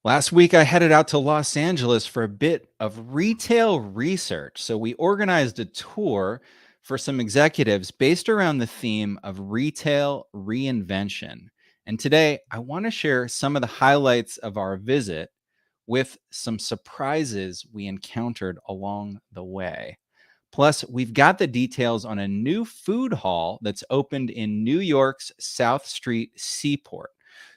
Last week, I headed out to Los Angeles for a bit of retail research. So, we organized a tour for some executives based around the theme of retail reinvention. And today, I want to share some of the highlights of our visit with some surprises we encountered along the way. Plus, we've got the details on a new food hall that's opened in New York's South Street Seaport.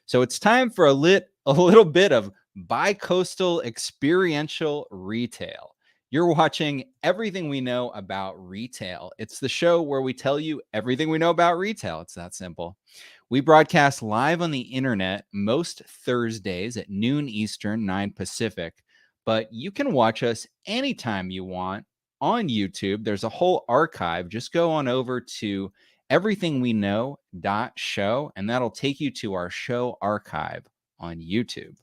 So it's time for a little bit of bi-coastal experiential retail. You're watching Everything We Know About Retail. It's the show where we tell you everything we know about retail. It's that simple. We broadcast live on the internet most Thursdays at noon Eastern, 9 Pacific, but you can watch us anytime you want on YouTube. There's a whole archive. Just go on over to everythingweknow.show, and that'll take you to our show archive on YouTube.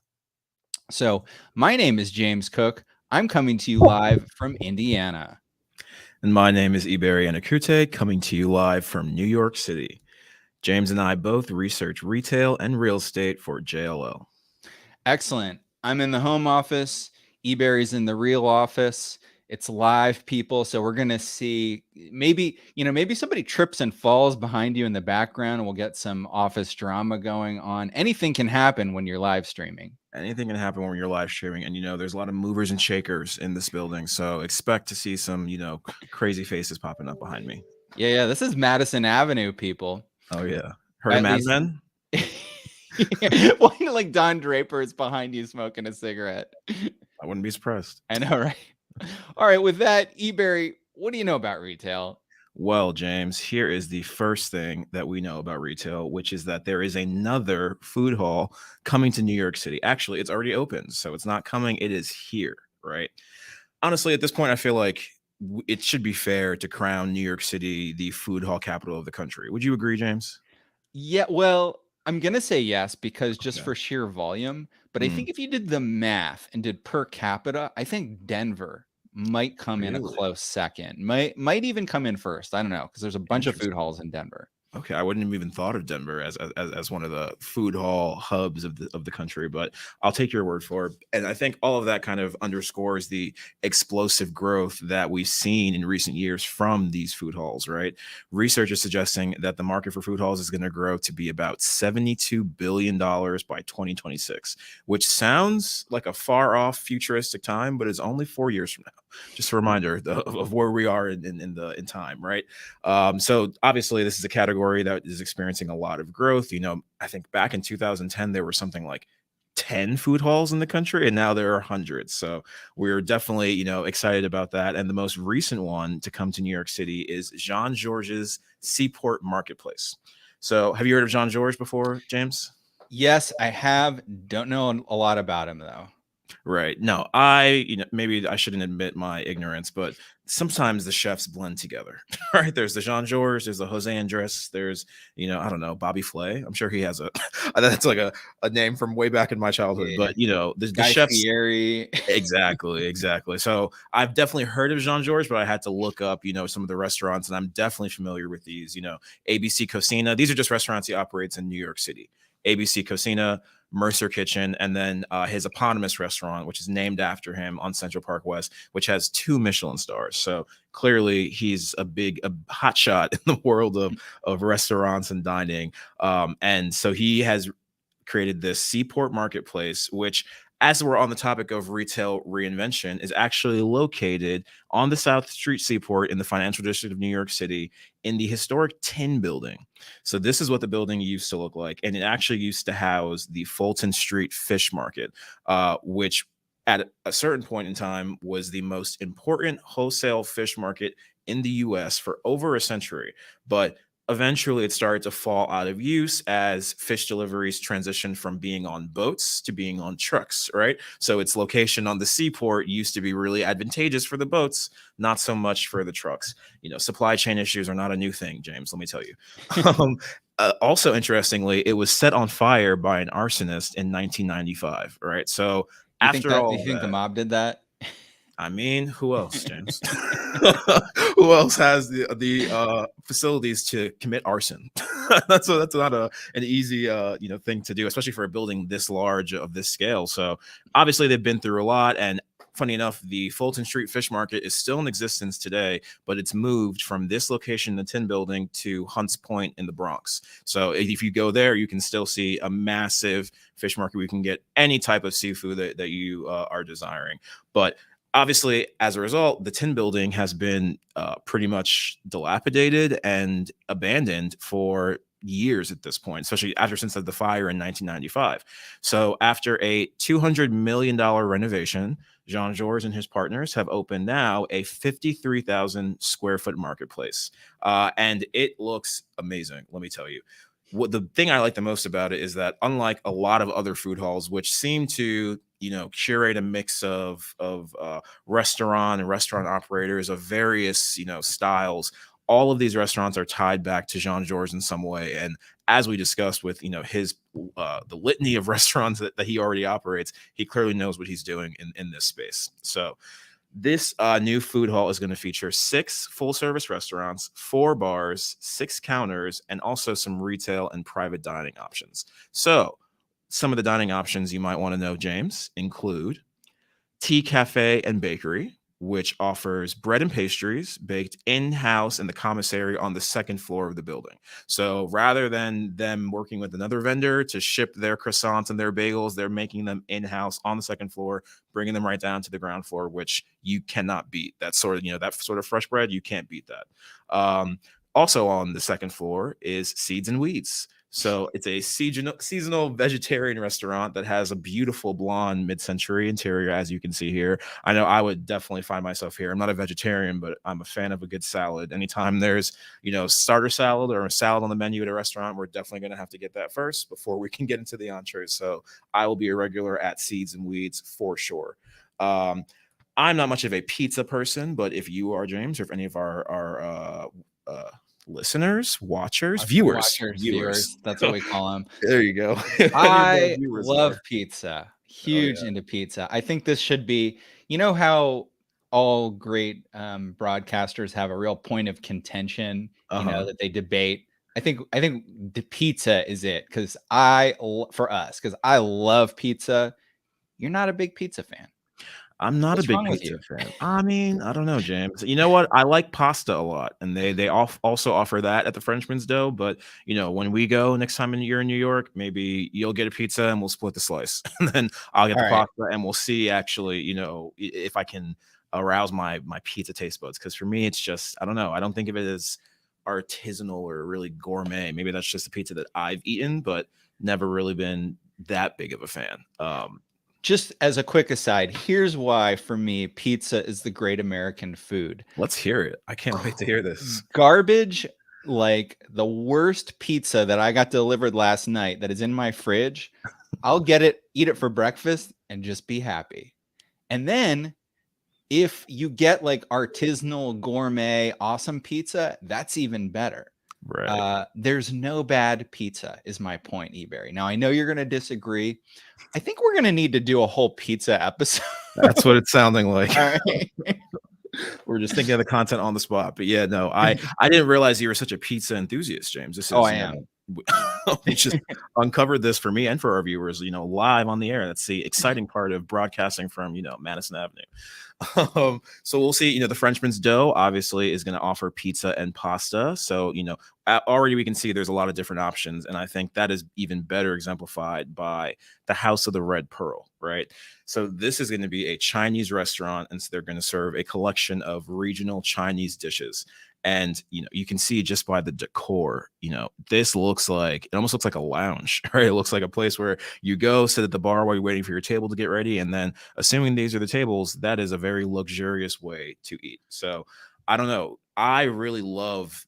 So, my name is James Cook. I'm coming to you live from Indiana. And my name is Ebere Anokute, coming to you live from New York City. James and I both research retail and real estate for JLL. Excellent. I'm in the home office. Eberry's in the real office. It's live, people. So we're going to see maybe somebody trips and falls behind you in the background, and we'll get some office drama going on. Anything can happen when you're live streaming. Anything can happen when you're live streaming. And, there's a lot of movers and shakers in this building. So expect to see some, crazy faces popping up behind me. Yeah. This is Madison Avenue, people. Oh, yeah. Heard of Mad Men? Why like Don Draper is behind you smoking a cigarette? I wouldn't be surprised. I know, right? All right, with that, Eberry, what do you know about retail? Well, James, here is the first thing that we know about retail, which is that there is another food hall coming to New York City. Actually, it's already open, so it's not coming, it is here, right? Honestly, at this point, I feel like it should be fair to crown New York City the food hall capital of the country. Would you agree, James? Yeah, well, I'm going to say yes because just Okay. for sheer volume. But I think if you did the math and did per capita, I think Denver might come in a Really? close second. Might even come in first. I don't know, because there's a bunch of food Interesting. halls in Denver. Okay, I wouldn't have even thought of Denver as one of the food hall hubs of the country, but I'll take your word for it. And I think all of that kind of underscores the explosive growth that we've seen in recent years from these food halls, right? Research is suggesting that the market for food halls is going to grow to be about $72 billion by 2026, which sounds like a far off futuristic time, but it's only 4 years from now. Just a reminder of where we are in time, right? So obviously this is a category that is experiencing a lot of growth. I think back in 2010, there were something like 10 food halls in the country, and now there are hundreds. So we're definitely, excited about that. And the most recent one to come to New York City is Jean Georges Seaport Marketplace. So have you heard of Jean Georges before, James? Yes, I have. Don't know a lot about him, though. Right. No, maybe I shouldn't admit my ignorance, but sometimes the chefs blend together, right? There's the Jean Georges, there's the Jose Andres, there's, I don't know, Bobby Flay. I'm sure he has that's like a name from way back in my childhood, but the Guy chefs. Fieri. Exactly. So I've definitely heard of Jean Georges, but I had to look up, some of the restaurants, and I'm definitely familiar with these, ABC Cocina. These are just restaurants he operates in New York City. ABC Cocina, Mercer Kitchen, and then his eponymous restaurant, which is named after him on Central Park West, which has 2 Michelin stars. So clearly he's a hot shot in the world of restaurants and dining. And so he has created this Seaport Marketplace, which, as we're on the topic of retail reinvention, is actually located on the South Street Seaport in the financial district of New York City in the historic Tin Building. So this is what the building used to look like. And it actually used to house the Fulton Street Fish Market, which at a certain point in time was the most important wholesale fish market in the US for over a century. But eventually it started to fall out of use as fish deliveries transitioned from being on boats to being on trucks, right? So its location on the seaport used to be really advantageous for the boats, not so much for the trucks. Supply chain issues are not a new thing, James, let me tell you. Also, interestingly, it was set on fire by an arsonist in 1995, right? So You after all think the that, mob did that? I mean, who else, James? Who else has the facilities to commit arson? That's not an easy thing to do, especially for a building this large of this scale. So obviously they've been through a lot. And funny enough, the Fulton Street Fish Market is still in existence today, but it's moved from this location, the Tin Building, to Hunts Point in the Bronx. So if you go there, you can still see a massive fish market where you can get any type of seafood that you are desiring. But obviously, as a result, the Tin Building has been pretty much dilapidated and abandoned for years at this point, especially since the fire in 1995. So after a $200 million renovation, Jean-Georges and his partners have opened now a 53,000 square foot marketplace. And it looks amazing, let me tell you. What the thing I like the most about it is that, unlike a lot of other food halls, which seem to curate a mix of restaurant and restaurant operators of various styles, all of these restaurants are tied back to Jean-Georges in some way. And as we discussed with his the litany of restaurants that he already operates, he clearly knows what he's doing in this space. So this new food hall is going to feature 6 full-service restaurants, 4 bars, 6 counters, and also some retail and private dining options. So some of the dining options you might want to know, James, include Tea Cafe and Bakery, which offers bread and pastries baked in-house in the commissary on the 2nd floor of the building. So rather than them working with another vendor to ship their croissants and their bagels, they're making them in-house on the 2nd floor, bringing them right down to the ground floor, which you cannot beat. That sort of fresh bread, you can't beat that. Also on the 2nd floor is Seeds and Weeds. So it's a seasonal vegetarian restaurant that has a beautiful blonde mid-century interior, as you can see here. I know I would definitely find myself here. I'm not a vegetarian, but I'm a fan of a good salad. Anytime there's, starter salad or a salad on the menu at a restaurant, we're definitely going to have to get that first before we can get into the entrees. So I will be a regular at Seeds and Weeds for sure. I'm not much of a pizza person, but if you are, James, or if any of our listeners, viewers. That's what we call them. There you go. I love pizza. Huge into pizza. I think this should be, how all great broadcasters have a real point of contention, that they debate. I think the pizza is it, because I love pizza. You're not a big pizza fan. I'm not a big pizza fan. I mean, I don't know, James. You know what? I like pasta a lot, and they also offer that at the Frenchman's Dough. But when we go next time you're in New York, maybe you'll get a pizza and we'll split the slice, and then I'll get the pasta, and we'll see actually, if I can arouse my pizza taste buds. Because for me, it's just, I don't know. I don't think of it as artisanal or really gourmet. Maybe that's just a pizza that I've eaten, but never really been that big of a fan. Just as a quick aside, here's why for me pizza is the great American food. Let's hear it. I can't wait to hear this. Garbage, like the worst pizza that I got delivered last night that is in my fridge, I'll get it, eat it for breakfast, and just be happy. And then if you get like artisanal, gourmet, awesome pizza, that's even better. Right. There's no bad pizza is my point, Ebere. Now I know you're going to disagree. I think we're going to need to do a whole pizza episode. That's what it's sounding like. Right. We're just thinking of the content on the spot. But yeah, no, I didn't realize you were such a pizza enthusiast, James. This is, I am. We just uncovered this for me and for our viewers, live on the air. That's the exciting part of broadcasting from, Madison Avenue. So we'll see, the Frenchman's Dough obviously is going to offer pizza and pasta. So, already we can see there's a lot of different options. And I think that is even better exemplified by the House of the Red Pearl, right? So this is going to be a Chinese restaurant. And so they're going to serve a collection of regional Chinese dishes. And, you can see just by the decor, this almost looks like a lounge, right? It looks like a place where you go sit at the bar while you're waiting for your table to get ready. And then assuming these are the tables, that is a very luxurious way to eat. So I don't know. I really love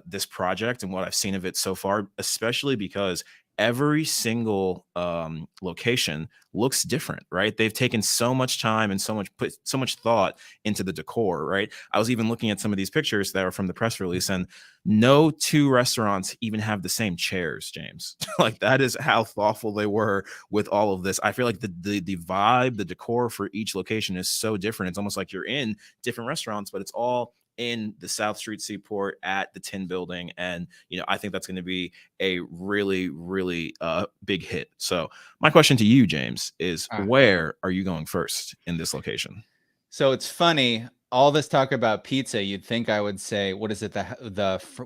this project and what I've seen of it so far, especially because every single location looks different, right? They've taken so much time and put so much thought into the decor, right? I was even looking at some of these pictures that are from the press release, and no two restaurants even have the same chairs, James. Like, that is how thoughtful they were with all of this. I feel like the vibe, the decor for each location is so different. It's almost like you're in different restaurants, but it's all in the South Street Seaport at the Tin Building. And, I think that's going to be a really, really big hit. So my question to you, James, is where are you going first in this location? So it's funny, all this talk about pizza, you'd think I would say, what is it?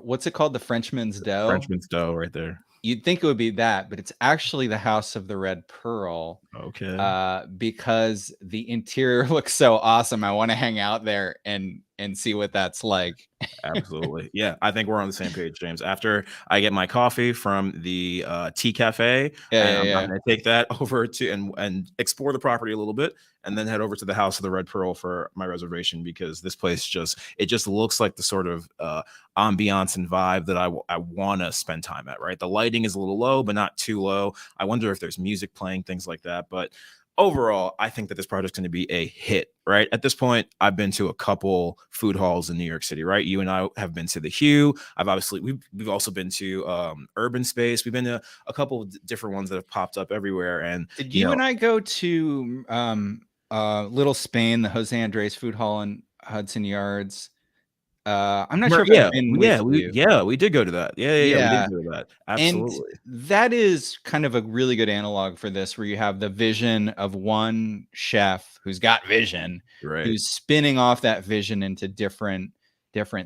What's it called? The Frenchman's Dough? Frenchman's Dough right there. You'd think it would be that, but it's actually the House of the Red Pearl. Okay. Because the interior looks so awesome. I want to hang out there and see what that's like. Absolutely. Yeah, I think we're on the same page, James. After I get my coffee from the tea cafe, I'm going to take that over to and explore the property a little bit, and then head over to the House of the Red Pearl for my reservation, because this place just looks like the sort of ambiance and vibe that I want to spend time at, right? The lighting is a little low, but not too low. I wonder if there's music playing, things like that. But overall, I think that this project's going to be a hit, right? At this point, I've been to a couple food halls in New York City, right? You and I have been to the Hue. We've also been to Urban Space. We've been to a couple of different ones that have popped up everywhere. And did you and I go to Little Spain, the Jose Andres Food Hall in Hudson Yards? I'm not sure if I've been with you. We did go to that. Yeah, we did go to that. Absolutely. And that is kind of a really good analog for this, where you have the vision of one chef who's got vision, right, who's spinning off that vision into different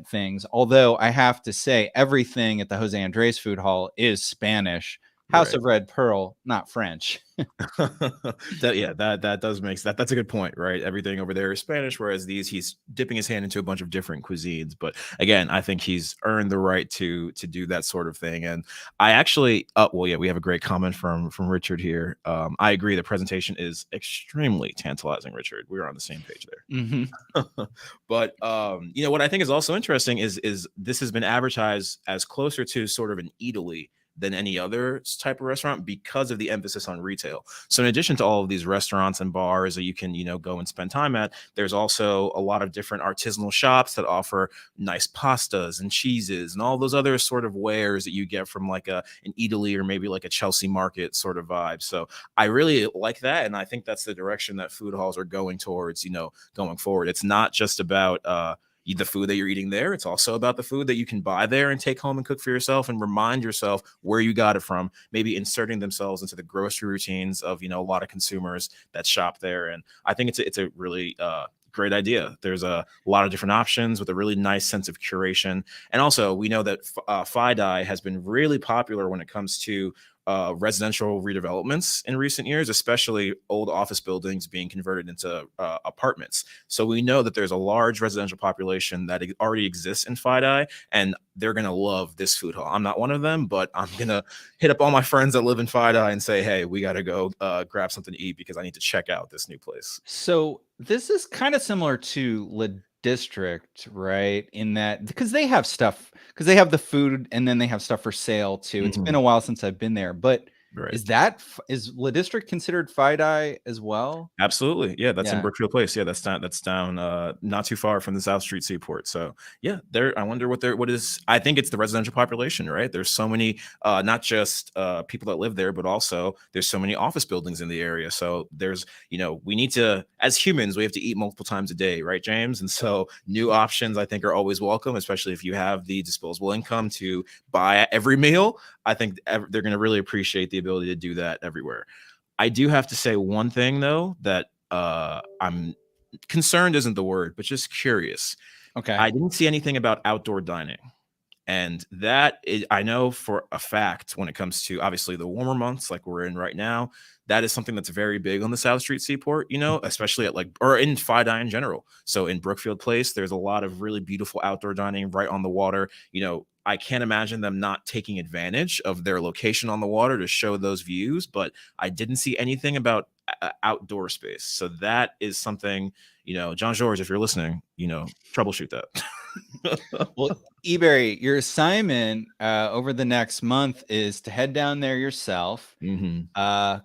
things. Although I have to say, everything at the Jose Andres Food Hall is Spanish. House of Red Pearl, not French. that does make sense. That's a good point, right? Everything over there is Spanish, whereas he's dipping his hand into a bunch of different cuisines. But again, I think he's earned the right to do that sort of thing. And I actually, we have a great comment from Richard here. I agree, the presentation is extremely tantalizing, Richard. We're on the same page there. Mm-hmm. But what I think is also interesting is this has been advertised as closer to sort of an eataly than any other type of restaurant, because of the emphasis on retail. So in addition to all of these restaurants and bars that you can, go and spend time at, there's also a lot of different artisanal shops that offer nice pastas and cheeses and all those other sort of wares that you get from like an eataly or maybe like a Chelsea Market sort of vibe. So I really like that. And I think that's the direction that food halls are going towards, going forward. It's not just about, the food that you're eating there. It's also about the food that you can buy there and take home and cook for yourself, and remind yourself where you got it from, maybe inserting themselves into the grocery routines of, a lot of consumers that shop there. And I think it's a really great idea. There's a lot of different options with a really nice sense of curation. And also, we know that FiDi has been really popular when it comes to residential redevelopments in recent years, especially old office buildings being converted into apartments. So we know that there's a large residential population that already exists in FiDi, and they're going to love this food hall. I'm not one of them, but I'm going to hit up all my friends that live in FiDi and say, hey, we got to go grab something to eat, because I need to check out this new place. So this is kind of similar to Le District, right? In that, because they have stuff, because they have the food and then they have stuff for sale too. It's been a while since I've been there, but is Le District considered FiDi as well? Absolutely. Yeah, that's in Brookfield Place. Yeah, that's down not too far from the South Street Seaport. So yeah, I wonder what is, I think it's the residential population, right? There's so many, not just people that live there, but also there's so many office buildings in the area. So there's, we need to, as humans, we have to eat multiple times a day, right, James? And so new options, I think, are always welcome, especially if you have the disposable income to buy every meal. I think they're going to really appreciate the ability to do that everywhere. I do have to say one thing, though, that I'm concerned isn't the word, but just curious. Okay. I didn't see anything about outdoor dining. And I know for a fact, when it comes to obviously the warmer months like we're in right now, that is something that's very big on the South Street Seaport, especially or in FiDi in general. So in Brookfield Place, there's a lot of really beautiful outdoor dining right on the water. I can't imagine them not taking advantage of their location on the water to show those views, but I didn't see anything about outdoor space. So that is something, Jean-Georges, if you're listening, troubleshoot that. Well, Ebere, your assignment over the next month is to head down there yourself, Hmm.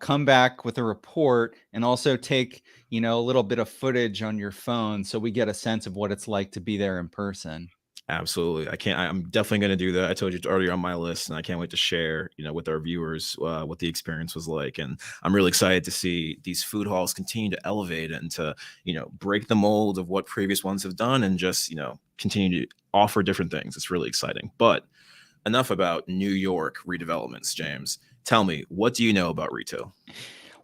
come back with a report, and also take, a little bit of footage on your phone so we get a sense of what it's like to be there in person. Absolutely. I'm definitely going to do that. I told you it's already on my list, and I can't wait to share, with our viewers what the experience was like. And I'm really excited to see these food halls continue to elevate and to, break the mold of what previous ones have done and just, continue to offer different things. It's really exciting. But enough about New York redevelopments, James. Tell me, what do you know about retail?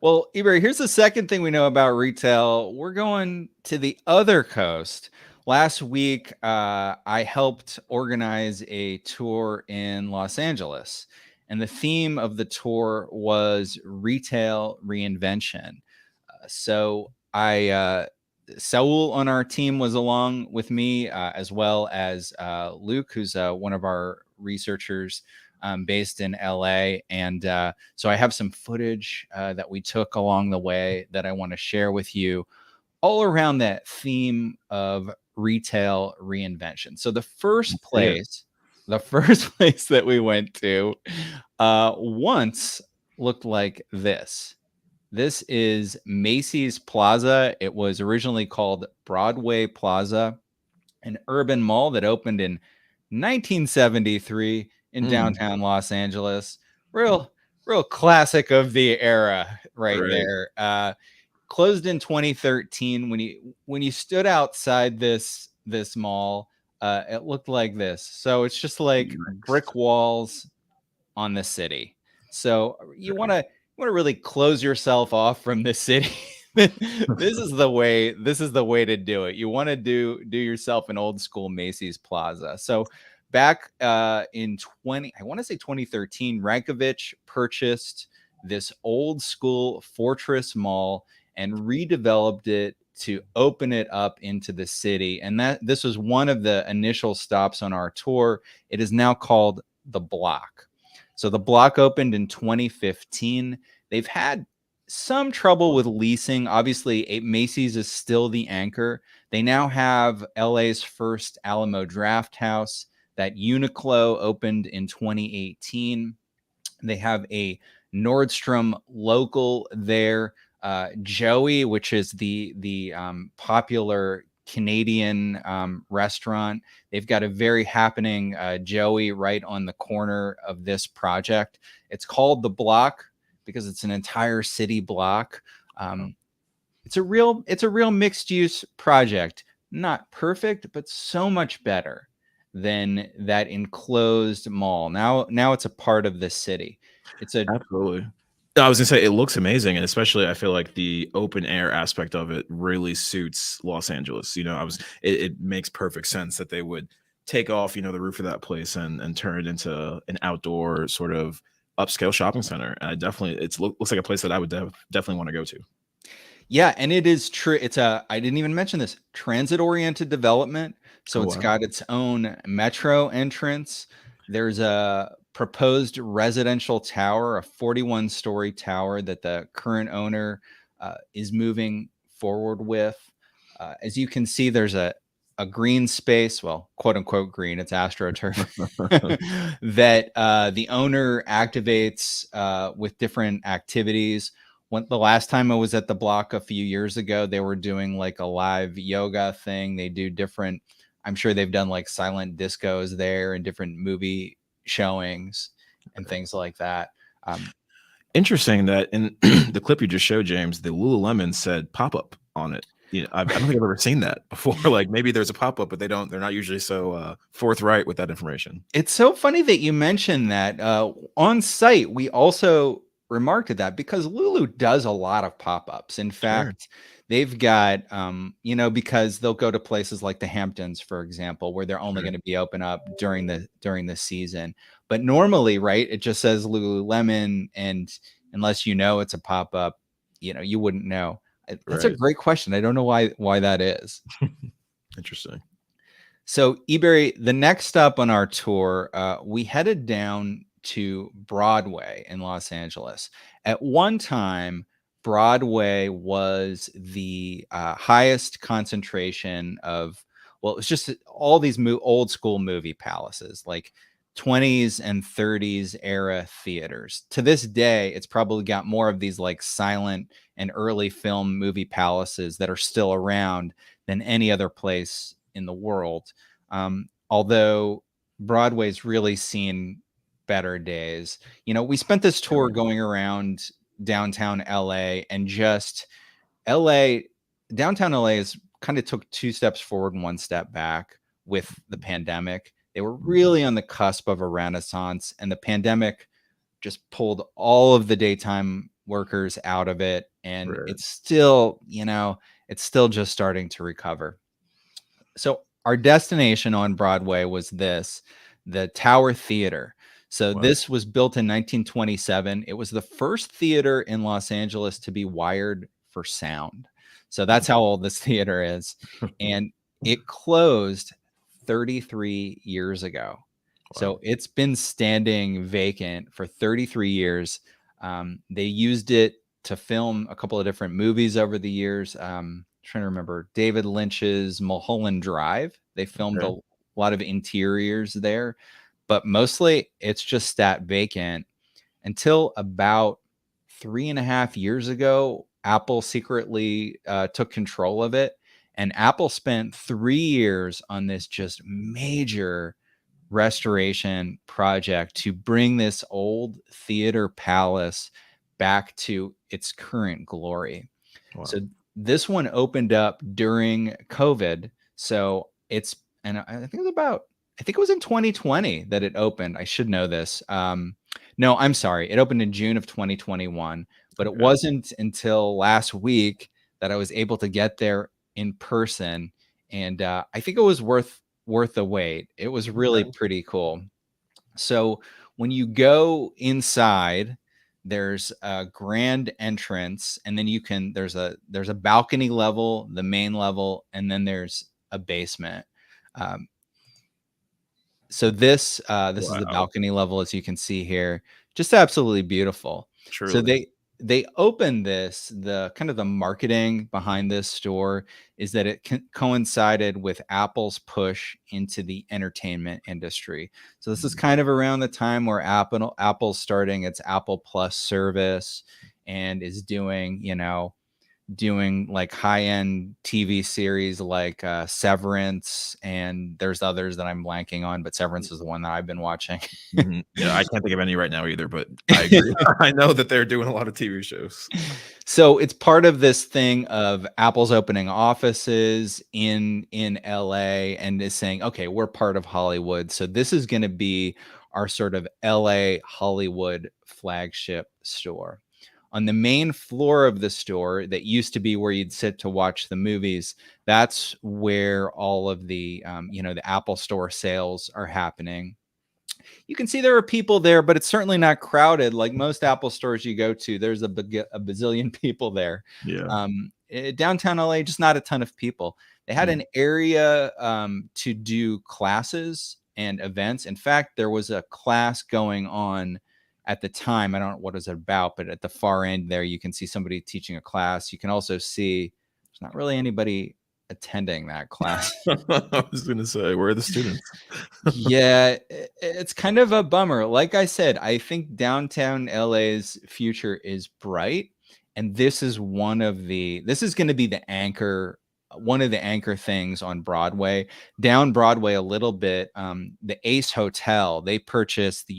Well, Ebere, here's the second thing we know about retail. We're going to the other coast. Last week, I helped organize a tour in Los Angeles, and the theme of the tour was retail reinvention. Saul on our team was along with me, as well as Luke, who's one of our researchers based in LA. And so I have some footage that we took along the way that I want to share with you all around that theme of retail reinvention. So Yeah. the first place that we went to once looked like this. This is Macy's Plaza. It was originally called Broadway Plaza, an urban mall that opened in 1973 in Mm, downtown Los Angeles. Real classic of the era right right. there. Closed in 2013. When you stood outside this mall, it looked like this. So it's just like Nice. brick walls on the city. So you want to really close yourself off from the city. This is the way to do it. You want to do yourself an old school Macy's Plaza. So back in 2013, Rankovich purchased this old school fortress mall and redeveloped it to open it up into the city. And this was one of the initial stops on our tour. It is now called the Bloc. So the Bloc opened in 2015. They've had some trouble with leasing. Obviously, Macy's is still the anchor. They now have LA's first Alamo Draft House. That Uniqlo opened in 2018. They have a Nordstrom local there. Joey, which is the popular Canadian restaurant. They've got a very happening Joey right on the corner of this project. It's called the Bloc because it's an entire city block. Um, it's a real mixed use project. Not perfect, but so much better than that enclosed mall. Now it's a part of the city. It's a Absolutely. I was gonna say it looks amazing, and especially I feel like the open air aspect of it really suits Los Angeles. It makes perfect sense that they would take off, the roof of that place and turn it into an outdoor sort of upscale shopping center. And I definitely looks like a place that I would definitely want to go to. Yeah, and it is true. I didn't even mention this, transit-oriented development. So Oh it's wow. got its own metro entrance. There's a proposed residential tower, a 41-story tower that the current owner is moving forward with. As you can see, there's a green space, well, quote unquote green, it's astroturf, that the owner activates with different activities. The last time I was at the Bloc a few years ago, they were doing like a live yoga thing. They do different, I'm sure they've done like silent discos there and different movie showings and things like that. Um, Interesting that in the clip you just showed, James, the Lululemon said pop up on it. I don't think I've ever seen that before. Like maybe there's a pop up, but they're not usually so forthright with that information. It's so funny that you mentioned that. On site, we also remarked at that because Lulu does a lot of pop-ups. In Sure. fact, they've got, because they'll go to places like the Hamptons, for example, where they're only Sure. going to be open up during the season. But normally, right, it just says Lululemon, and unless it's a pop-up, you wouldn't know. That's a Right. great question. I don't know why that is. Interesting. So, Ebere, the next stop on our tour, we headed down to Broadway in Los Angeles. At one time, Broadway was the highest concentration of Well, it's just all these old school movie palaces, like 20s and 30s era theaters. To this day, it's probably got more of these like silent and early film movie palaces that are still around than any other place in the world. Although Broadway's really seen better days. You know, we spent this tour going around downtown LA, and just LA, downtown LA is kind of took 2 steps forward and 1 step back with the pandemic. They were really on the cusp of a renaissance, and the pandemic just pulled all of the daytime workers out of it. And Right. it's still, you know, it's still just starting to recover. So our destination on Broadway was the Tower Theater. So this was built in 1927. It was the first theater in Los Angeles to be wired for sound. So that's how old this theater is. And it closed 33 years ago. So it's been standing vacant for 33 years. They used it to film a couple of different movies over the years. Trying to remember David Lynch's Mulholland Drive. They filmed a lot of interiors there, but mostly it's just sat vacant until about 3.5 years ago. Apple secretly took control of it, and Apple spent 3 years on this just major restoration project to bring this old theater palace back to its current glory. So this one opened up during COVID. So and I think it was in 2020 that it opened. I should know this. No, I'm sorry. It opened in June of 2021, but it wasn't until last week that I was able to get there in person. And I think it was worth the wait. It was really pretty cool. So when you go inside, there's a grand entrance, and then there's a balcony level, the main level, and then there's a basement. So this is the balcony level, as you can see here. Just absolutely beautiful. Truly. So they opened the kind of the marketing behind this store is that it coincided with Apple's push into the entertainment industry. So this is kind of around the time where Apple's starting its Apple Plus service and is doing like high-end TV series like Severance, and there's others that I'm blanking on, but Severance is the one that I've been watching. Yeah, I can't think of any right now either, but I agree. I know that they're doing a lot of TV shows. So it's part of this thing of Apple's opening offices in LA and is saying, okay, we're part of Hollywood. So this is going to be our sort of LA Hollywood flagship store. On the main floor of the store that used to be where you'd sit to watch the movies, that's where all of the, the Apple Store sales are happening. You can see there are people there, but it's certainly not crowded. Like most Apple stores you go to, there's a bazillion people there. Yeah. Downtown LA, just not a ton of people. They had an area to do classes and events. In fact, there was a class going on at the time. I don't know what it was about, but at the far end there, you can see somebody teaching a class. You can also see there's not really anybody attending that class. I was going to say, where are the students? Yeah, it's kind of a bummer. Like I said, I think downtown LA's future is bright, and this is going to be one of the anchor things on Broadway. Down Broadway a little bit, the Ace Hotel, they purchased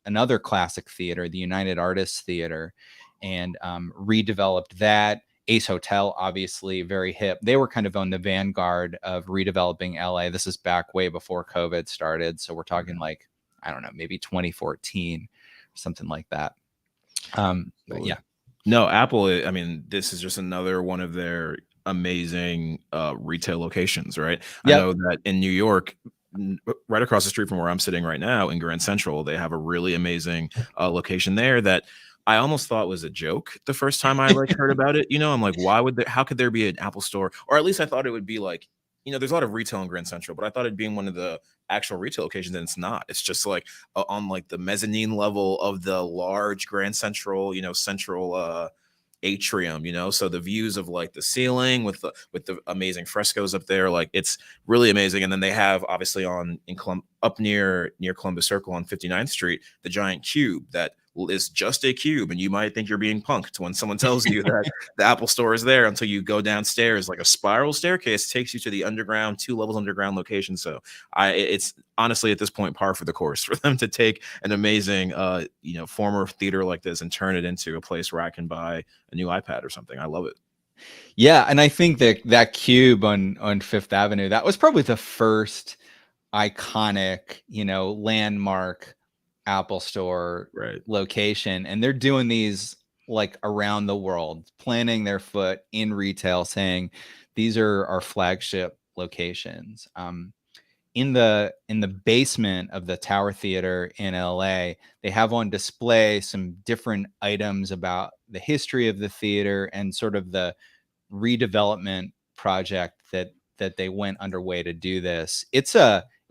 another classic theater, the United Artists Theater, and redeveloped that. Ace Hotel, obviously very hip. They were kind of on the vanguard of redeveloping LA. This is back way before COVID started. So we're talking like, I don't know, maybe 2014, something like that. But yeah. No, Apple, I mean, this is just another one of their amazing retail locations, right? Yep. I know that in New York, right across the street from where I'm sitting right now in Grand Central, they have a really amazing location there that I almost thought was a joke the first time I heard about it. I'm like, how could there be an Apple store? Or at least I thought it would be like, there's a lot of retail in Grand Central, but I thought it'd be in one of the actual retail locations, and it's not. It's just like on like the mezzanine level of the large Grand Central, central atrium, you know, so the views of like the ceiling with the amazing frescoes up there, like it's really amazing. And then they have obviously up near Columbus Circle on 59th Street, the giant cube that is just a cube, and you might think you're being punked when someone tells you that the Apple store is there until you go downstairs. Like a spiral staircase takes you to the underground, 2 levels underground location. So it's honestly at this point par for the course for them to take an amazing you know, former theater like this and turn it into a place where I can buy a new iPad or something. I love it. Yeah, and I think that cube on Fifth Avenue, that was probably the first iconic, you know, landmark Apple store location. And they're doing these like around the world, planting their foot in retail, saying these are our flagship locations. In the basement of the Tower Theater in LA, they have on display some different items about the history of the theater and sort of the redevelopment project that they went underway to do this. It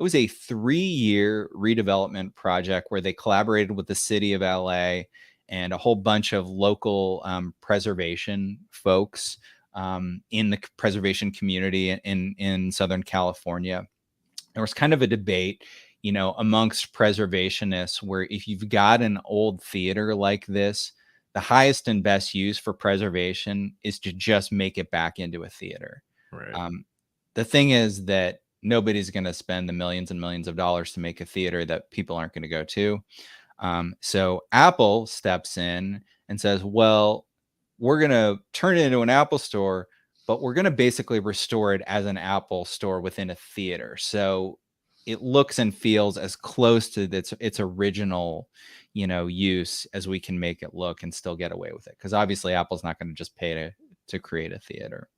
was a 3-year redevelopment project where they collaborated with the city of LA and a whole bunch of local preservation folks in the preservation community in Southern California. There was kind of a debate, you know, amongst preservationists where if you've got an old theater like this, the highest and best use for preservation is to just make it back into a theater. Right. The thing is that nobody's going to spend the millions and millions of dollars to make a theater that people aren't going to go to. So Apple steps in and says, well, we're going to turn it into an Apple store, but we're going to basically restore it as an Apple store within a theater. So it looks and feels as close to its original, you know, use as we can make it look and still get away with it. Because obviously Apple's not going to just pay to create a theater.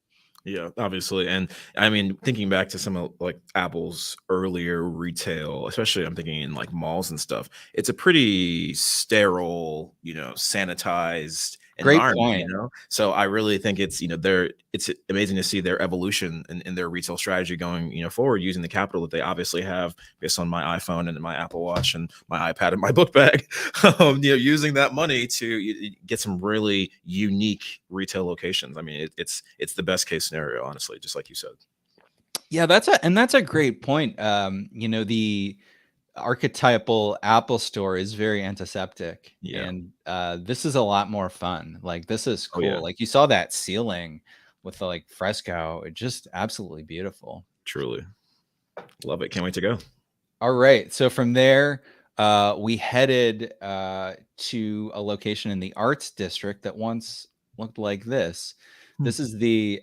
Yeah, obviously. And I mean, thinking back to some of like Apple's earlier retail, especially I'm thinking in like malls and stuff, it's a pretty sterile, you know, sanitized Great environment, point. you know? So I really think it's, you know, it's amazing to see their evolution in their retail strategy going, you know, forward using the capital that they obviously have based on my iPhone and my Apple Watch and my iPad and my book bag, you know, using that money to get some really unique retail locations. I mean, it's the best case scenario, honestly, just like you said. Yeah, that's a great point. You know, the archetypal Apple store is very antiseptic, and this is a lot more fun. Like, this is cool. Yeah. Like, you saw that ceiling with the like fresco. It's just absolutely beautiful. Truly love it. Can't wait to go. All right, so from there, we headed to a location in the Arts District that once looked like this. This is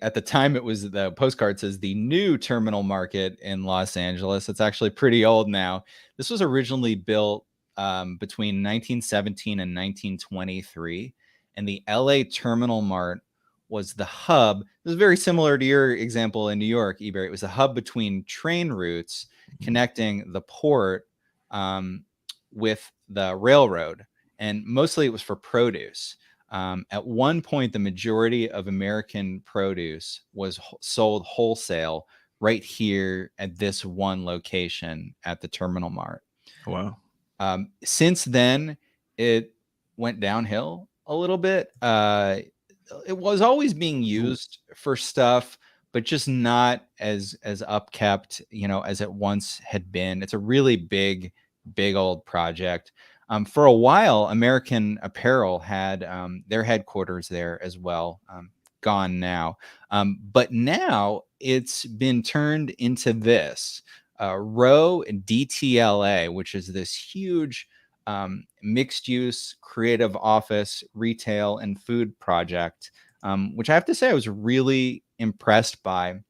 at the time it was, the postcard says, the new Terminal Market in Los Angeles. It's actually pretty old now. This was originally built between 1917 and 1923. And the LA Terminal Mart was the hub. This is very similar to your example in New York, Ebere. It was a hub between train routes connecting the port with the railroad. And mostly it was for produce. At one point, the majority of American produce was sold wholesale right here at this one location at the Terminal Mart. Wow. Since then, it went downhill a little bit. It was always being used for stuff, but just not as upkept, you know, as it once had been. It's a really big old project. For a while, American Apparel had their headquarters there as well, gone now. But now it's been turned into this Row DTLA, which is this huge mixed use creative office, retail, and food project, which I have to say I was really impressed by.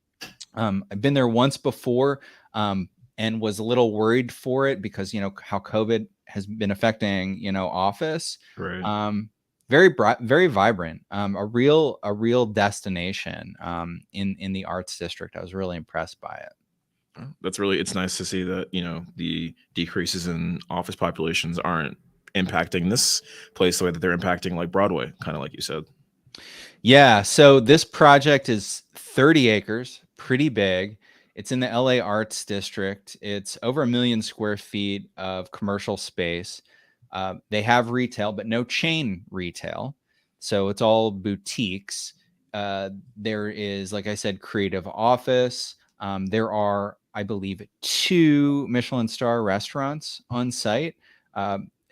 I've been there once before and was a little worried for it because, you know, how COVID has been affecting, you know, office. Right. Very bright, very vibrant, a real destination in the arts district. I was really impressed by it. It's nice to see that, you know, the decreases in office populations aren't impacting this place the way that they're impacting like Broadway, kind of like you said. Yeah, so this project is 30 acres, pretty big. It's in the LA Arts District. It's over 1 million square feet of commercial space. They have retail, but no chain retail. So it's all boutiques. There is, like I said, creative office. There are, I believe, 2 Michelin star restaurants on site.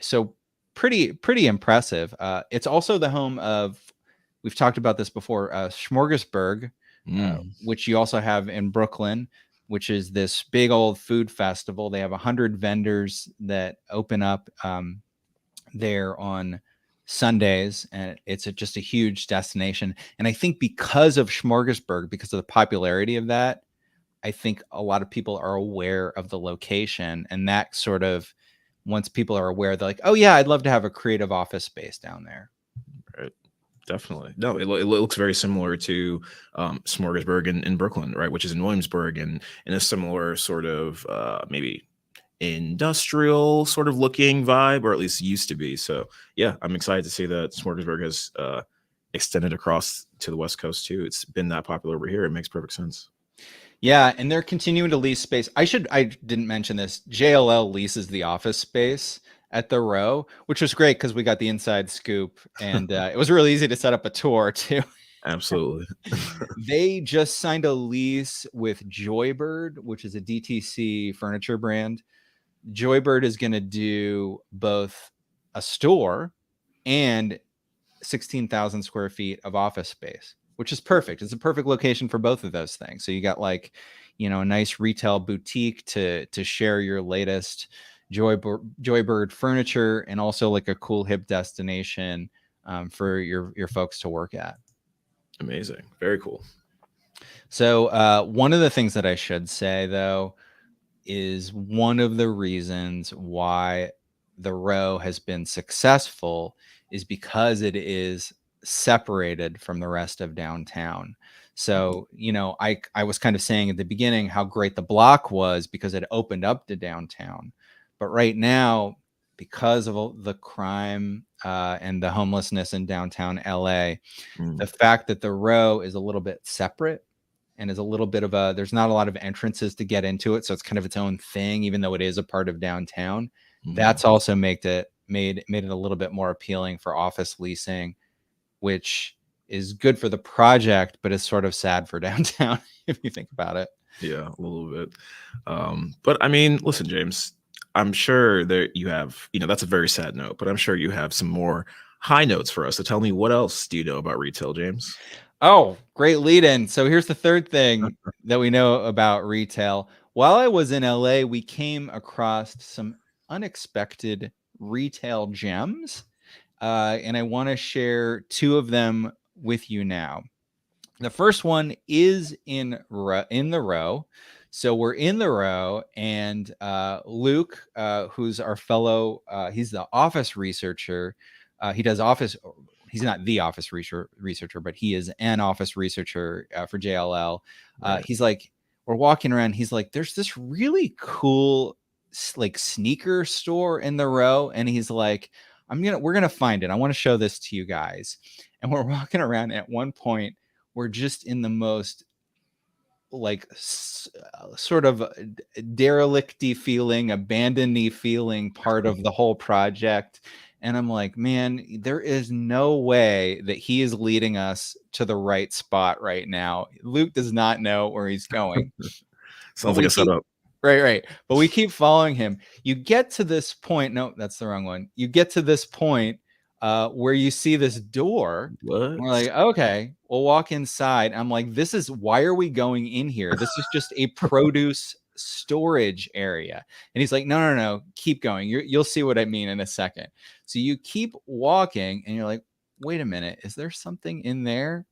So pretty impressive. It's also the home of, we've talked about this before, Smorgasburg, which you also have in Brooklyn, which is this big old food festival. They have 100 vendors that open up there on Sundays, and it's just a huge destination. And I think because of Smorgasburg, because of the popularity of that, I think a lot of people are aware of the location, and that sort of, once people are aware, they're like, oh yeah, I'd love to have a creative office space down there. Right. Definitely. No, it looks very similar to Smorgasburg in Brooklyn, right? Which is in Williamsburg, and in a similar sort of maybe industrial sort of looking vibe, or at least used to be. So yeah, I'm excited to see that Smorgasburg has extended across to the West Coast too. It's been that popular over here. It makes perfect sense. Yeah, and they're continuing to lease space. I didn't mention this. JLL leases the office space at the Row, which was great because we got the inside scoop, and it was really easy to set up a tour too. Absolutely. They just signed a lease with Joybird, which is a DTC furniture brand. Joybird is going to do both a store and 16,000 square feet of office space, which is perfect. It's a perfect location for both of those things. So you got, like, a nice retail boutique to share your latest Joybird furniture, and also like a cool hip destination for your folks to work at. Amazing. Very cool. So one of the things that I should say, though, is one of the reasons why the Row has been successful is because it is separated from the rest of downtown. So, I was kind of saying at the beginning how great the Bloc was because it opened up to downtown. But right now, because of the crime and the homelessness in downtown LA, the fact that the Row is a little bit separate and is a little bit of there's not a lot of entrances to get into it. So it's kind of its own thing, even though it is a part of downtown. That's also made it a little bit more appealing for office leasing, which is good for the project, but is sort of sad for downtown if you think about it. Yeah, a little bit. But I mean, listen, James, I'm sure that you have, that's a very sad note, but I'm sure you have some more high notes for us. So tell me, what else do you know about retail, James? Oh, great lead in. So here's the third thing that we know about retail. While I was in LA, we came across some unexpected retail gems. And I want to share 2 of them with you now. The first one is in the Row. So we're in the Row, and Luke, who's our fellow, he's the office researcher. He does office. He's not the office researcher, but he is an office researcher for JLL. Right. He's like, we're walking around. He's like, there's this really cool like sneaker store in the Row, and he's like, we're gonna find it. I want to show this to you guys. And we're walking around. At one point, we're just in the most like sort of derelict-y feeling, abandoned-y feeling part of the whole project. And I'm like, man, there is no way that he is leading us to the right spot right now. Luke does not know where he's going. Sounds like a setup. Right. But we keep following him. You get to this point. No, that's the wrong one. You get to this point where you see this door. What? We're like, okay, we'll walk inside. I'm like, why are we going in here? This is just a produce storage area. And he's like, no, keep going. You'll see what I mean in a second. So you keep walking, and you're like, wait a minute, is there something in there?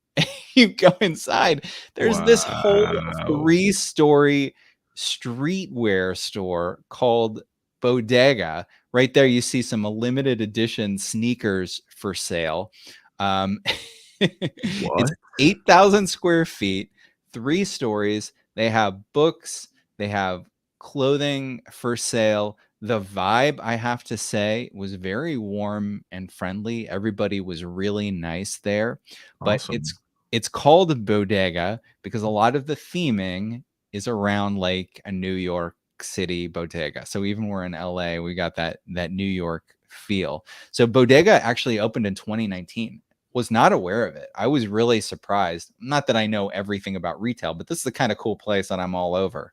You go inside. There's this whole 3-story streetwear store called Bodega. Right there, you see some limited edition sneakers for sale. It's 8,000 square feet, 3 stories. They have books, they have clothing for sale. The vibe, I have to say, was very warm and friendly. Everybody was really nice there. But Awesome. it's called Bodega because a lot of the theming is around like a New York City bodega. So even we're in LA, we got that New York feel. So Bodega actually opened in 2019. was not aware of it. I was really surprised. Not that I know everything about retail, but this is the kind of cool place that I'm all over.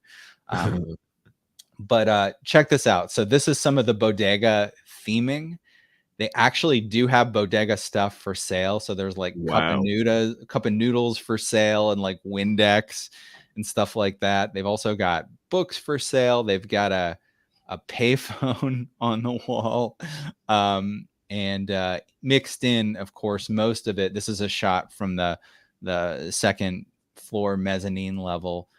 But check this out. So this is some of the bodega theming. They actually do have bodega stuff for sale. So there's like cup of noodles for sale, and like Windex and stuff like that. They've also got books for sale. They've got a payphone on the wall. And mixed in, of course, most of it. This is a shot from the second floor mezzanine level.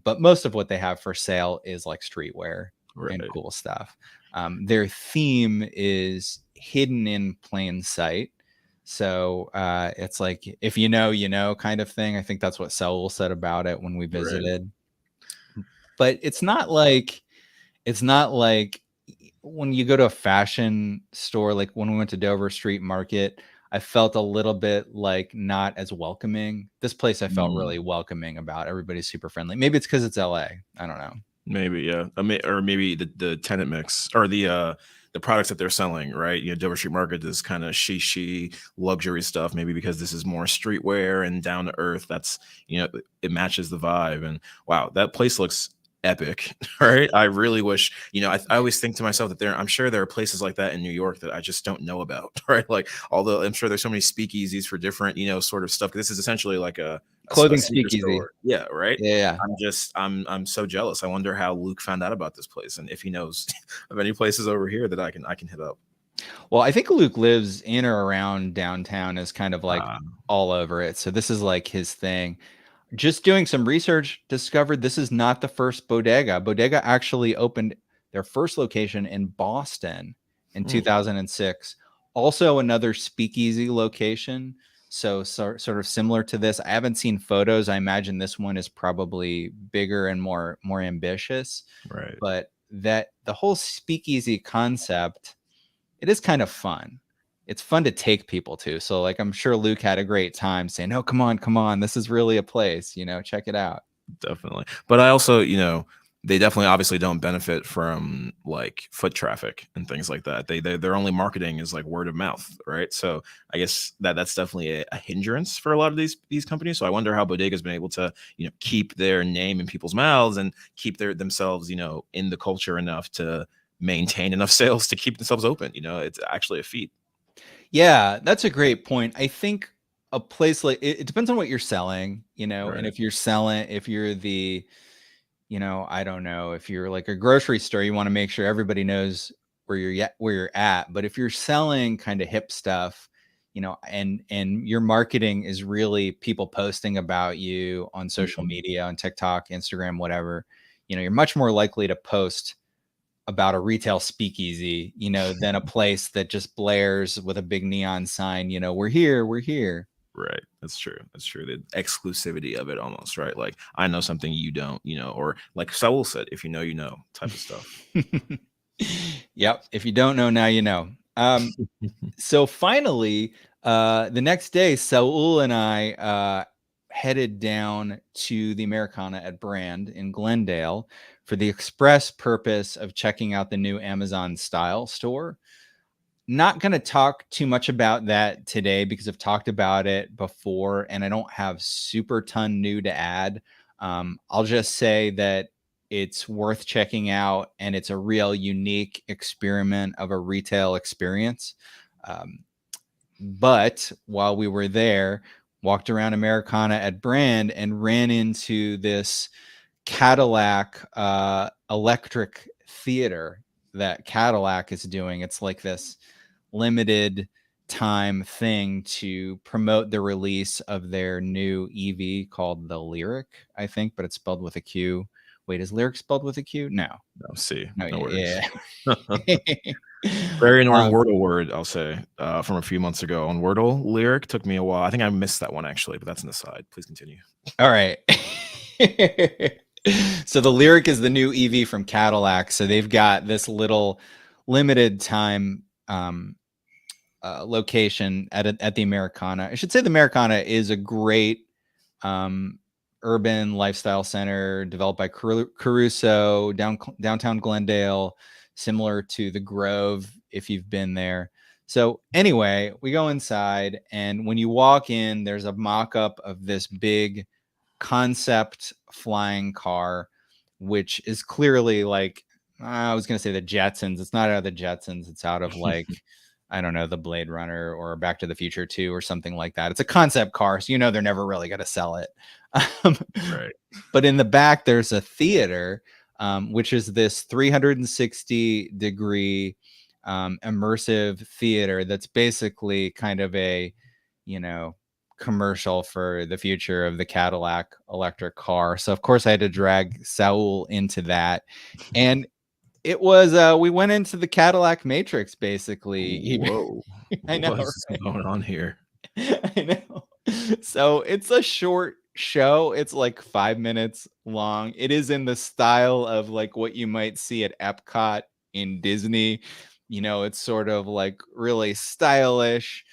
But most of what they have for sale is like streetwear and cool stuff. Their theme is hidden in plain sight. So it's like, if you know kind of thing. I think that's what Saul said about it when we visited. But it's not like when you go to a fashion store, like when we went to Dover Street Market, I felt a little bit like not as welcoming. This place I felt really welcoming about. Everybody's super friendly. Maybe it's because it's LA. I don't know. Maybe, yeah. Or maybe the tenant mix or the products that they're selling, right? You know, Dover Street Market is kind of she luxury stuff, maybe because this is more streetwear and down to earth. That's, you know, it matches the vibe. And wow, that place looks epic, right? I really wish, you know, I always think to myself that I'm sure there are places like that in New York that I just don't know about, right? Like, although I'm sure there's so many speakeasies for different, you know, sort of stuff. This is essentially like a clothing speakeasy store. Yeah, right. Yeah. I'm so jealous. I wonder how Luke found out about this place, and if he knows of any places over here that I can hit up. Well, I think Luke lives in or around downtown, is kind of like all over it. So this is like his thing. Just doing some research, discovered this is not the first bodega. Bodega actually opened their first location in Boston in 2006. Also another speakeasy location. So sort of similar to this. I haven't seen photos. I imagine this one is probably bigger and more ambitious. Right. But that the whole speakeasy concept, it is kind of fun. It's fun to take people to. So like, I'm sure Luke had a great time saying, "No, come on. This is really a place, you know, check it out." Definitely. But I also, you know, they definitely obviously don't benefit from like foot traffic and things like that. Their only marketing is like word of mouth, right? So I guess that's definitely a hindrance for a lot of these companies. So I wonder how Bodega's been able to, you know, keep their name in people's mouths and keep themselves, you know, in the culture enough to maintain enough sales to keep themselves open. You know, it's actually a feat. Yeah, that's a great point. I think a place like it depends on what you're selling, you know, and if you're the, you know, I don't know, if you're like a grocery store, you want to make sure everybody knows where you're at. But if you're selling kind of hip stuff, you know, and your marketing is really people posting about you on social media, on TikTok, Instagram, whatever, you know, you're much more likely to post about a retail speakeasy, you know, than a place that just blares with a big neon sign, you know, we're here. Right. That's true. The exclusivity of it almost, right? Like, I know something you don't, you know, or like Saul said, if you know type of stuff. Yep. If you don't know, now you know. So finally, the next day, Saul and I headed down to the Americana at Brand in Glendale for the express purpose of checking out the new Amazon style store. Not going to talk too much about that today because I've talked about it before and I don't have super ton new to add. I'll just say that it's worth checking out and it's a real unique experiment of a retail experience. But while we were there, walked around Americana at Brand and ran into this Cadillac ELECTRIQ Theater that Cadillac is doing. It's like this limited time thing to promote the release of their new EV called the Lyric, I think, but it's spelled with a Q. Wait, is Lyric spelled with a Q? No. See. No, yeah. Very annoying Wordle word, I'll say, from a few months ago on Wordle. Lyric took me a while. I think I missed that one actually, but that's an aside. Please continue. All right. So the Lyric is the new EV from Cadillac. So they've got this little limited time location at the Americana. I should say the Americana is a great urban lifestyle center developed by Caruso, downtown Glendale, similar to the Grove if you've been there. So anyway, we go inside, and when you walk in, there's a mock-up of this big concept flying car, which is clearly like, I was going to say the Jetsons. It's not out of the Jetsons. It's out of like, I don't know, the Blade Runner or Back to the Future 2 or something like that. It's a concept car, so they're never really going to sell it. Right. But in the back, there's a theater, which is this 360-degree immersive theater that's basically kind of a, commercial for the future of the Cadillac electric car. So of course I had to drag Saul into that. And it was we went into the Cadillac Matrix basically. Whoa. I know, What's going on here? I know. So it's a short show. It's like 5 minutes long. It is in the style of like what you might see at Epcot in Disney. It's sort of like really stylish.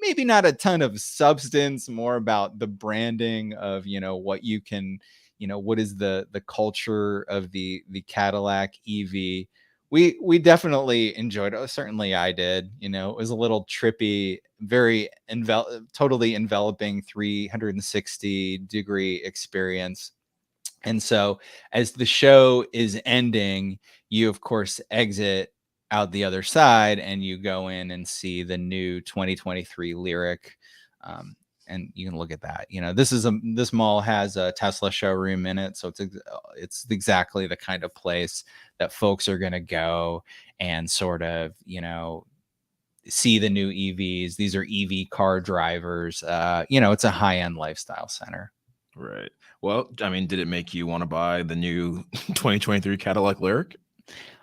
Maybe not a ton of substance, more about the branding of, what you can, what is the culture of the Cadillac EV. We definitely enjoyed it. Certainly I did. It was a little trippy, very totally enveloping 360-degree experience. And so as the show is ending, you of course exit out the other side and you go in and see the new 2023 Lyric. And you can look at that. This mall has a Tesla showroom in it, so it's exactly the kind of place that folks are going to go and sort of see the new EVs. These are EV car drivers. It's a high-end lifestyle center. Right. Well, I mean, did it make you want to buy the new 2023 Cadillac Lyric?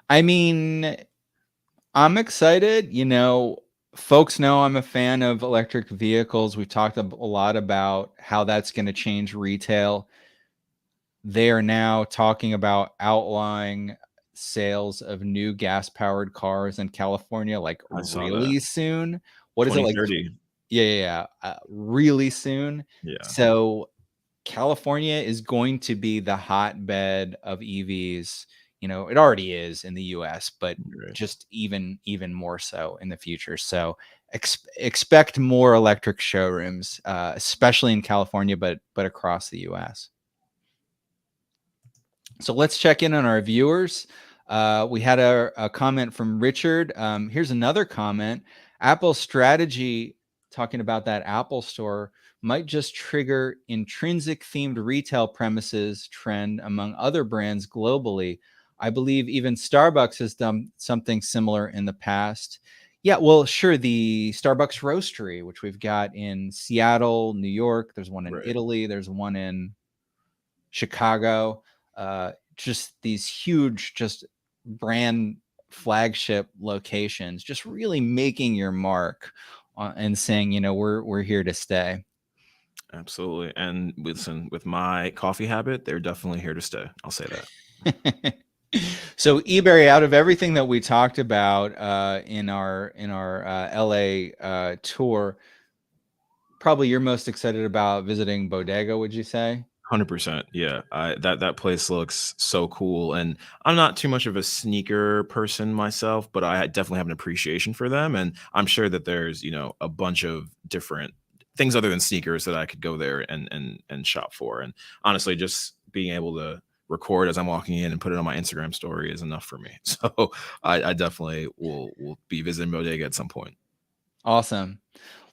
I mean, I'm excited. Folks know I'm a fan of electric vehicles. We've talked a lot about how that's going to change retail. They are now talking about outlawing sales of new gas-powered cars in California, like really soon. What is it like? 2030. Yeah. Really soon. Yeah. So California is going to be the hotbed of EVs. It already is in the US, but just even more so in the future. So expect more electric showrooms, especially in California, but across the US. So let's check in on our viewers. We had a comment from Richard. Here's another comment. Apple's strategy, talking about that Apple store, might just trigger intrinsic themed retail premises trend among other brands globally. I believe even Starbucks has done something similar in the past. Yeah, well, sure. The Starbucks Roastery, which we've got in Seattle, New York. There's one in Italy. There's one in Chicago. Just these huge, just brand flagship locations, just really making your mark and saying, we're here to stay. Absolutely. And with my coffee habit, they're definitely here to stay. I'll say that. So Ebere, out of everything that we talked about in our LA tour, probably you're most excited about visiting Bodega, would you say? 100%. Yeah. That place looks so cool. And I'm not too much of a sneaker person myself, but I definitely have an appreciation for them. And I'm sure that there's, a bunch of different things other than sneakers that I could go there and shop for. And honestly, just being able to record as I'm walking in and put it on my Instagram story is enough for me. So I definitely will be visiting Bodega at some point. Awesome.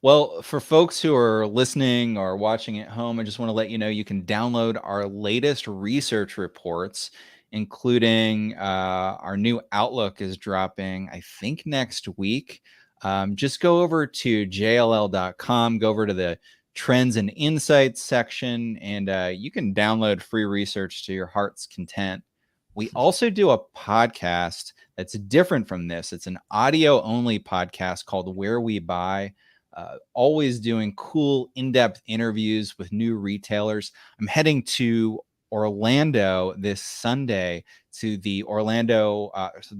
Well, for folks who are listening or watching at home, I just want to let you know you can download our latest research reports, including our new Outlook is dropping, I think, next week. Just go over to jll.com, go over to the Trends and Insights section, and you can download free research to your heart's content. We also do a podcast that's different from this. It's an audio-only podcast called Where We Buy. Always doing cool, in-depth interviews with new retailers. I'm heading to Orlando this Sunday to the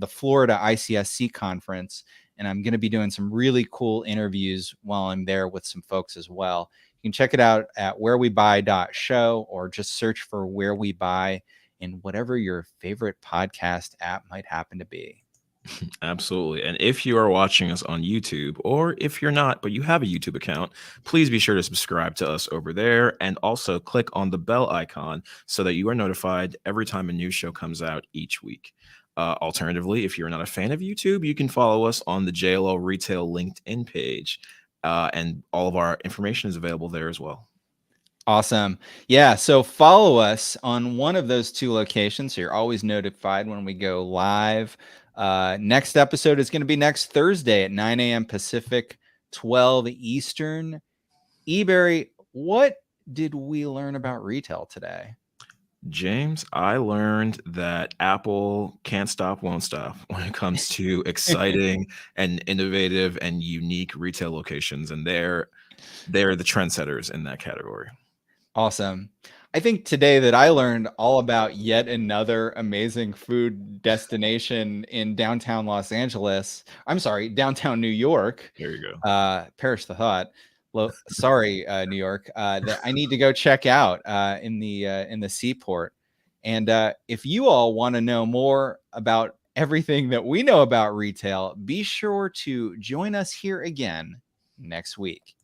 Florida ICSC conference, and I'm going to be doing some really cool interviews while I'm there with some folks as well. You can check it out at wherewebuy.show or just search for Where We Buy in whatever your favorite podcast app might happen to be. Absolutely. And if you are watching us on YouTube, or if you're not, but you have a YouTube account, please be sure to subscribe to us over there and also click on the bell icon so that you are notified every time a new show comes out each week. Alternatively, if you're not a fan of YouTube, you can follow us on the JLO Retail LinkedIn page, and all of our information is available there as well. Awesome. Yeah. So follow us on one of those two locations, so you're always notified when we go live. Next episode is going to be next Thursday at 9 a.m. Pacific, 12 Eastern. Ebere, what did we learn about retail today? James, I learned that Apple can't stop, won't stop when it comes to exciting and innovative and unique retail locations, and they're the trendsetters in that category. Awesome. I think today that I learned all about yet another amazing food destination in downtown Los Angeles. I'm sorry, downtown New York. There you go. Perish the thought. Sorry, New York. That I need to go check out in the seaport. And if you all want to know more about everything that we know about retail, be sure to join us here again next week.